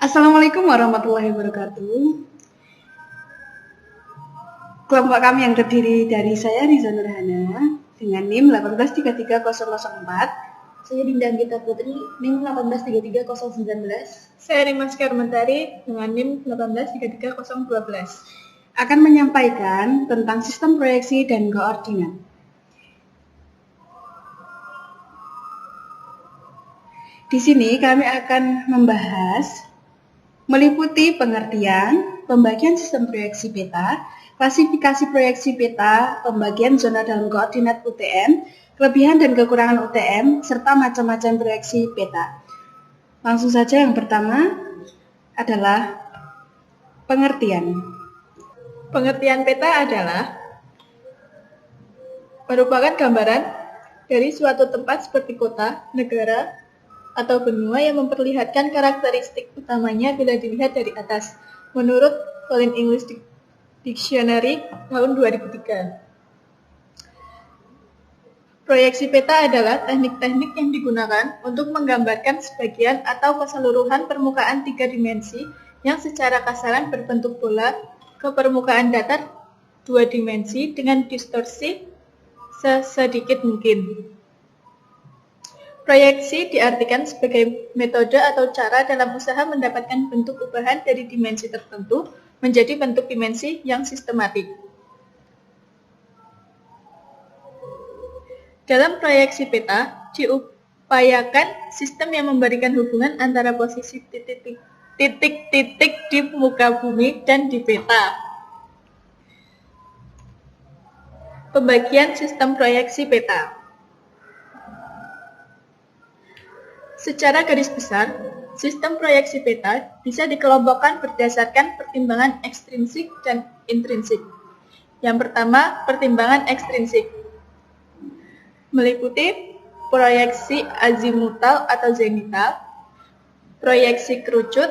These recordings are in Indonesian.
Assalamualaikum warahmatullahi wabarakatuh. Kelompok kami yang terdiri dari saya Riza Nurhana dengan NIM 1833004. Saya Dinda Anggita Putri, NIM 1833019. Saya Rimas Karmentari dengan NIM 1833012. Akan menyampaikan tentang sistem proyeksi dan koordinat. Di sini kami akan membahas meliputi pengertian, pembagian sistem proyeksi peta, klasifikasi proyeksi peta, pembagian zona dalam koordinat UTM, kelebihan dan kekurangan UTM, serta macam-macam proyeksi peta. Langsung saja yang pertama adalah pengertian. Pengertian peta adalah merupakan gambaran dari suatu tempat seperti kota, negara, atau benua yang memperlihatkan karakteristik utamanya bila dilihat dari atas, menurut Collins English Dictionary tahun 2003. Proyeksi peta adalah teknik-teknik yang digunakan untuk menggambarkan sebagian atau keseluruhan permukaan 3 dimensi yang secara kasaran berbentuk bola ke permukaan datar 2 dimensi dengan distorsi sesedikit mungkin. Proyeksi diartikan sebagai metode atau cara dalam usaha mendapatkan bentuk ubahan dari dimensi tertentu menjadi bentuk dimensi yang sistematik. Dalam proyeksi peta, diupayakan sistem yang memberikan hubungan antara posisi titik-titik di muka bumi dan di peta. Pembagian sistem proyeksi peta. Secara garis besar, sistem proyeksi peta bisa dikelompokkan berdasarkan pertimbangan ekstrinsik dan intrinsik. Yang pertama, pertimbangan ekstrinsik meliputi proyeksi azimutal atau zenital, proyeksi kerucut,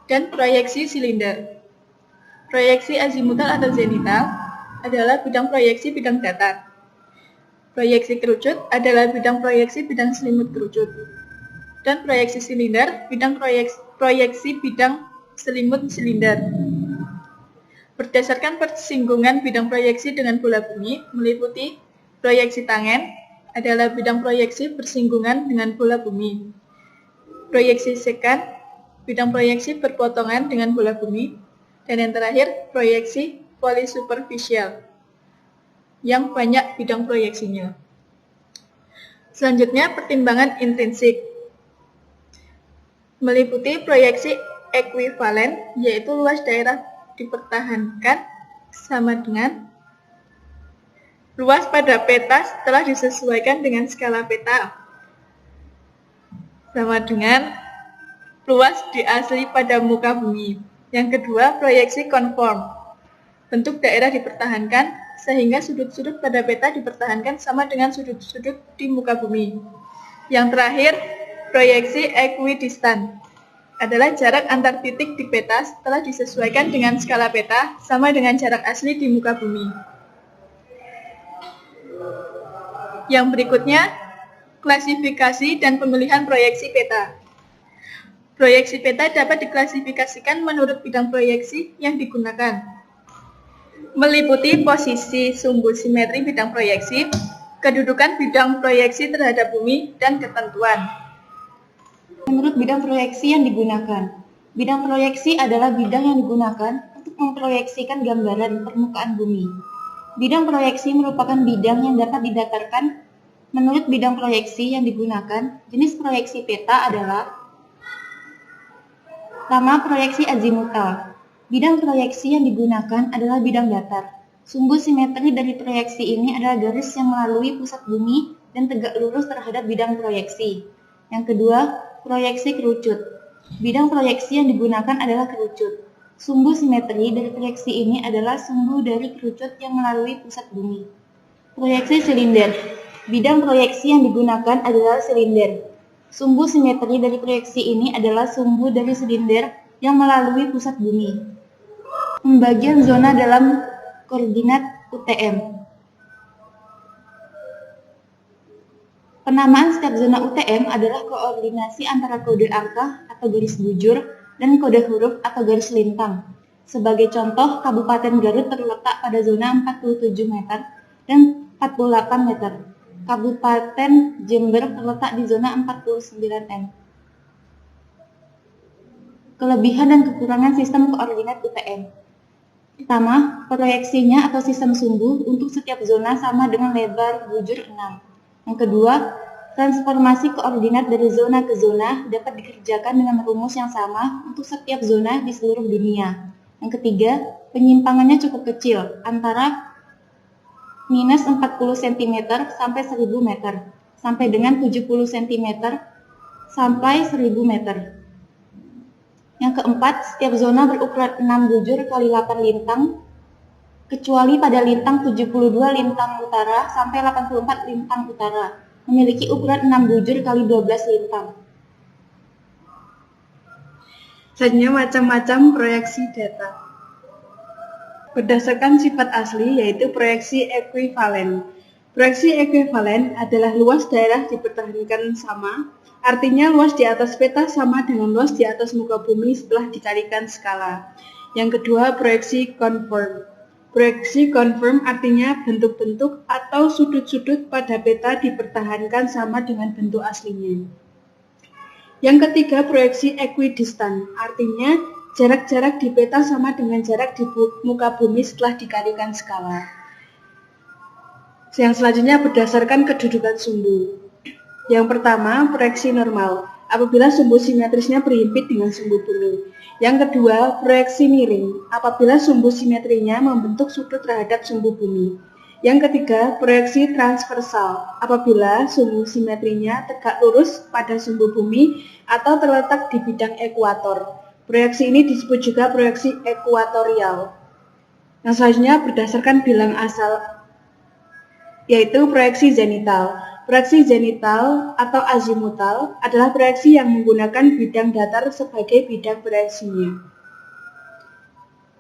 dan proyeksi silinder. Proyeksi azimutal atau zenital adalah bidang proyeksi bidang datar. Proyeksi kerucut adalah bidang proyeksi bidang selimut kerucut. Dan proyeksi silinder, bidang proyeksi bidang selimut silinder. Berdasarkan persinggungan bidang proyeksi dengan bola bumi, meliputi proyeksi tangen adalah bidang proyeksi bersinggungan dengan bola bumi. Proyeksi sekant, bidang proyeksi berpotongan dengan bola bumi. Dan yang terakhir, proyeksi polisuperficial yang banyak bidang proyeksinya. Selanjutnya, pertimbangan intrinsik meliputi proyeksi ekuivalen, yaitu luas daerah dipertahankan sama dengan luas pada peta setelah disesuaikan dengan skala peta sama dengan luas di asli pada muka bumi. Yang kedua, proyeksi konform. Bentuk daerah dipertahankan sehingga sudut-sudut pada peta dipertahankan sama dengan sudut-sudut di muka bumi. Yang terakhir, proyeksi equidistant adalah jarak antar titik di peta setelah disesuaikan dengan skala peta sama dengan jarak asli di muka bumi. Yang berikutnya, klasifikasi dan pemilihan proyeksi peta. Proyeksi peta dapat diklasifikasikan menurut bidang proyeksi yang digunakan. Meliputi posisi sumbu simetri bidang proyeksi, kedudukan bidang proyeksi terhadap bumi, dan ketentuan. Menurut bidang proyeksi yang digunakan, bidang proyeksi adalah bidang yang digunakan untuk memproyeksikan gambaran permukaan bumi. Bidang proyeksi merupakan bidang yang dapat didatarkan. Menurut bidang proyeksi yang digunakan, jenis proyeksi peta adalah: pertama, proyeksi azimutal. Bidang proyeksi yang digunakan adalah bidang datar. Sumbu simetri dari proyeksi ini adalah garis yang melalui pusat bumi dan tegak lurus terhadap bidang proyeksi. Yang kedua, proyeksi kerucut. Bidang proyeksi yang digunakan adalah kerucut. Sumbu simetri dari proyeksi ini adalah sumbu dari kerucut yang melalui pusat bumi. Proyeksi silinder. Bidang proyeksi yang digunakan adalah silinder. Sumbu simetri dari proyeksi ini adalah sumbu dari silinder yang melalui pusat bumi. Pembagian zona dalam koordinat UTM. Penamaan setiap zona UTM adalah koordinasi antara kode angka atau garis bujur dan kode huruf atau garis lintang. Sebagai contoh, Kabupaten Garut terletak pada zona 47 meter dan 48 meter. Kabupaten Jember terletak di zona 49 m. Kelebihan dan kekurangan sistem koordinat UTM. Pertama, proyeksinya atau sistem sumbu untuk setiap zona sama dengan lebar bujur 6. Yang kedua, transformasi koordinat dari zona ke zona dapat dikerjakan dengan rumus yang sama untuk setiap zona di seluruh dunia. Yang ketiga, penyimpangannya cukup kecil, antara minus 40 cm sampai 1000 meter, sampai dengan 70 cm sampai 1000 meter. Yang keempat, setiap zona berukuran 6 bujur kali 8 lintang, kecuali pada lintang 72 lintang utara sampai 84 lintang utara, memiliki ukuran 6 bujur kali 12 lintang. Selanjutnya macam-macam proyeksi data. Berdasarkan sifat asli yaitu proyeksi ekuivalen. Proyeksi ekuivalen adalah luas daerah dipertahankan sama, artinya luas di atas peta sama dengan luas di atas muka bumi setelah dikalikan skala. Yang kedua, proyeksi confirm. Proyeksi confirm artinya bentuk-bentuk atau sudut-sudut pada peta dipertahankan sama dengan bentuk aslinya. Yang ketiga, proyeksi equidistant, artinya jarak-jarak di peta sama dengan jarak di muka bumi setelah dikalikan skala. Yang selanjutnya berdasarkan kedudukan sumbu. Yang pertama, proyeksi normal, apabila sumbu simetrisnya berhimpit dengan sumbu bumi. Yang kedua, proyeksi miring, apabila sumbu simetrinya membentuk sudut terhadap sumbu bumi. Yang ketiga, proyeksi transversal, apabila sumbu simetrinya tegak lurus pada sumbu bumi atau terletak di bidang ekuator. Proyeksi ini disebut juga proyeksi ekuatorial. Yang selanjutnya berdasarkan bilang asal, yaitu proyeksi zenital. Proyeksi zenital atau azimutal adalah proyeksi yang menggunakan bidang datar sebagai bidang proyeksinya.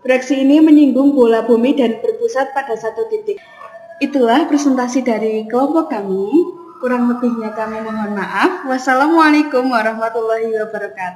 Proyeksi ini menyinggung bola bumi dan berpusat pada satu titik. Itulah presentasi dari kelompok kami. Kurang lebihnya kami mohon maaf. Wassalamualaikum warahmatullahi wabarakatuh.